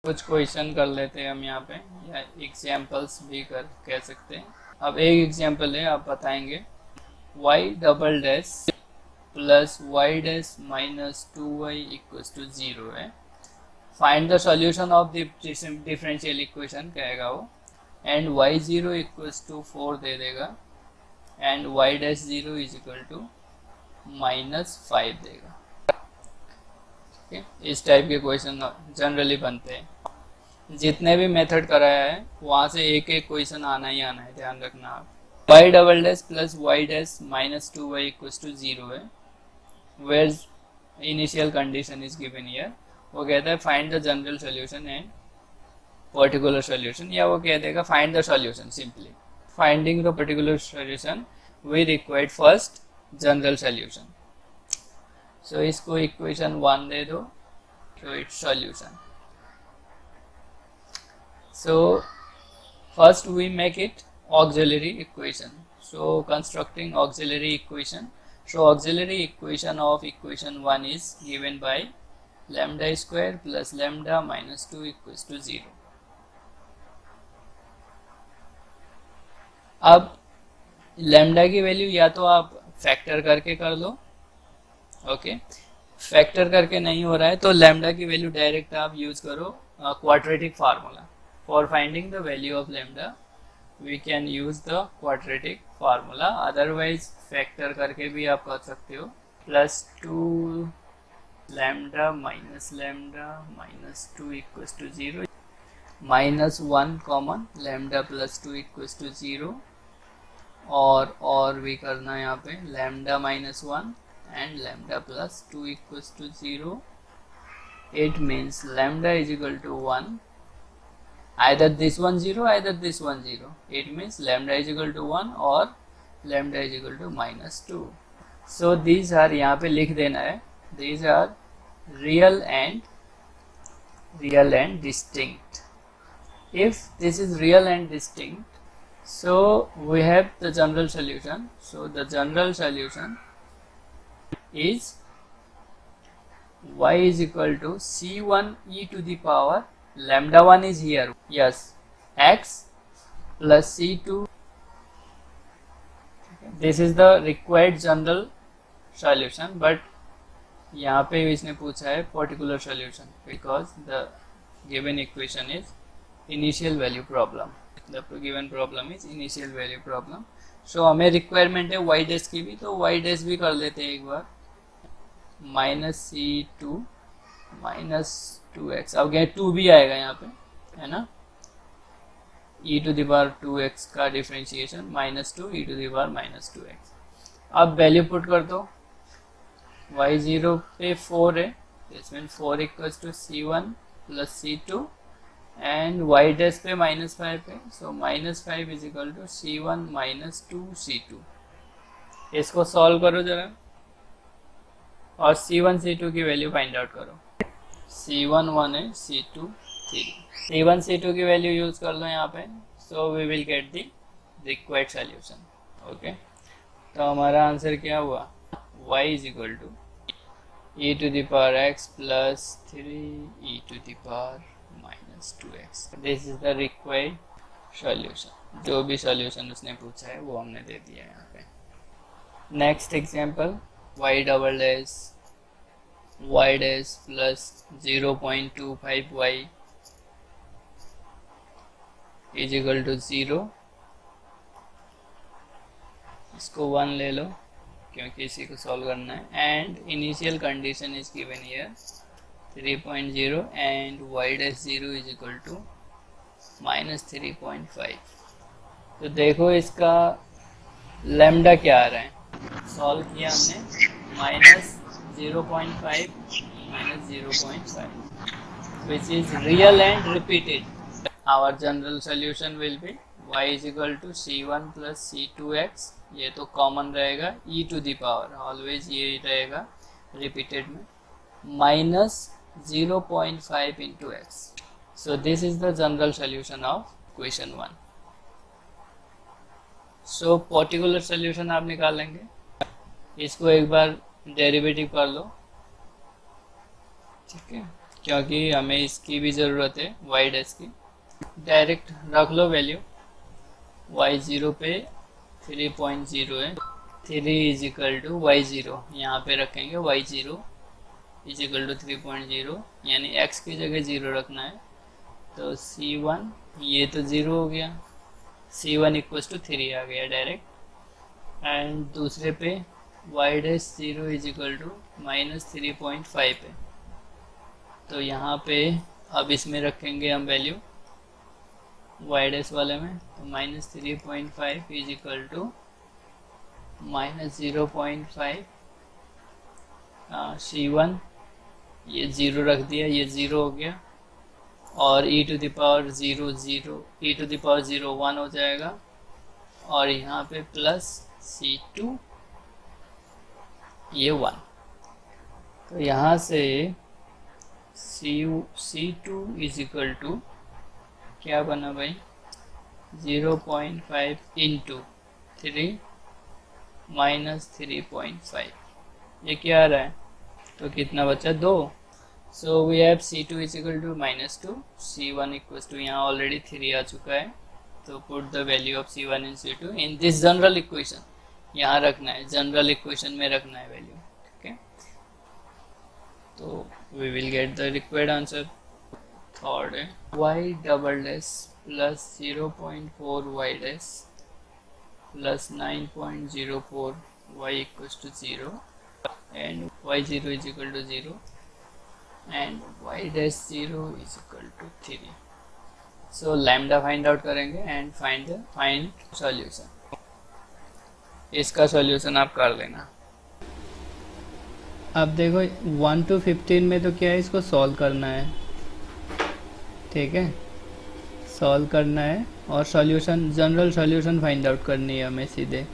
कुछ क्वेश्चन कर लेते हैं हम यहाँ पे, या एग्जाम्पल्स भी कर कह सकते हैं। अब एक एग्जाम्पल है, आप बताएंगे y double dash plus y dash minus 2y equals to 0 है। Find the solution of the differential equation कहेगा वो, एंड y0 इक्वल्स टू 4 दे देगा, and y dash 0 is equal to -5 देगा। इस टाइप के क्वेश्चन जनरली बनते हैं। जितने भी मेथड कराया है वहाँ से एक एक क्वेश्चन आना ही आना है, ध्यान रखना आप। y double dash plus y dash minus 2y equals to 0 है, where initial condition is given here. वो कहता है find the general solution and particular solution, या वो कह देगा find the solution. Simply finding the particular solution we required first general solution. So इसको equation 1 दे दो, so its solution. So first we make it auxiliary equation. So constructing auxiliary equation. So auxiliary equation of equation 1 is given by lambda square plus lambda minus 2 equals to 0. अब lambda की value या तो आप factor करके कर लो, okay. Factor करके नहीं हो रहा है तो लैम्डा की वैल्यू डायरेक्ट आप यूज करो quadratic formula. For finding the value of lambda we can use the quadratic formula, otherwise factor करके भी आप कर सकते हो। +2 lambda minus 2 equals to 0, -1 common lambda plus 2 equals to 0, और भी करना है यहाँ पे lambda -1 and lambda plus 2 equals to 0. It means lambda is equal to 1, either this one 0, either this one 0. It means lambda is equal to 1 or lambda is equal to -2. So these are, यहाँ पे लिख देना है, these are real and distinct. If this is real and distinct, so we have the general solution. So the general solution is y is equal to c1 e to the power lambda 1 is here, yes, x plus c2. This is the required general solution, but यहाँ पे इसने पूछा है particular solution because the given equation is initial value problem. The given problem is initial value problem. So हमें requirement है y dash की भी, तो y dash भी कर लेते हैं एक बार। -c2 -2x, अब क्या 2 भी आएगा यहाँ पे, है ना, e to the power 2x का differentiation -2 e to the power -2x। अब वैल्यू पुट कर दो, y0 पे 4 है, इसमें 4 equals to c1 plus c2, and y dash पे -5 है, सो -5 is equal to c1 -2 c2। इसको सॉल्व करो जरा और c1 c2 की वैल्यू फाइंड आउट करो। c1 1 है, c2 3, c1 c2 की वैल्यू यूज कर लो यहाँ पे, so we will get the required solution, okay. तो हमारा आंसर क्या हुआ, y is equal to e to the power x plus 3 e to the power -2x। This is the required solution. जो भी सॉल्यूशन उसने पूछा है वो हमने दे दिया है यहाँ पे। Next example, y double dash y dash plus 0.25y is equal to 0। इसको 1 ले लो क्योंकि इसी को सॉल्व करना है, and initial condition is given here 3.0 and y dash 0 is equal to -3.5। तो देखो इसका लैम्डा क्या आ रहा है, सॉल्व किया हमने, -0.5 -0.5 which is real and repeated. Our general solution will be y is equal to c1 plus c2x, ये तो कॉमन रहेगा, e to the power always ये रहेगा रिपीटेड में, -0.5 into x. So this is the general solution of question 1. So particular solution आप निकालेंगे, इसको एक बार डेरिवेटिव कर लो, ठीक है। क्योंकि हमें इसकी भी ज़रूरत है वाई डैश की। डायरेक्ट रख लो वैल्यू, वाई ज़ीरो पे 3.0 है, 3 is equal to y zero, यहाँ पे रखेंगे y zero is equal to 3.0, यानी x की जगह 0 रखना है। तो C1 ये तो 0 हो गया, C1 इक्वल्स टू 3 आ गया डायरेक्ट। एंड दूसरे पे y dash 0 is equal to -3.5 है, तो यहाँ पे अब इसमें रखेंगे हम वैल्यू वाई डैश वाले में, तो -3.5 इज इक्वल टू -0.5, C1 ये 0 रख दिया, ये 0 हो गया, और e to the power 0 0, e to the power 0 1 हो जाएगा, और यहाँ पे प्लस C2 ये 1। तो यहाँ से C2 इज इक्वल टू क्या बना भाई, 0.5 इंटू 3 -3.5, ये क्या आ रहा है, तो कितना बचा 2। So we have C2 is equal to -2, C1 equal to यहाँ ऑलरेडी 3 आ चुका है, तो put the value of C1 and C2 in this general equation, यहाँ रखना है, जनरल इक्वेशन में रखना है वैल्यू, ठीक है। तो we will get the required answer. Third है y double dash plus 0.4 y dash plus 9.04 y equal to 0 and y0 is equal to 0 and y dash 0 is equal to 3. So lambda find out करेंगे and find solution। इसका solution आप कर लेना। अब देखो 1 to 15 में तो क्या है, इसको सॉल्व करना है, ठीक है, सॉल्व करना है और solution general solution find out करनी है हमें सीधे।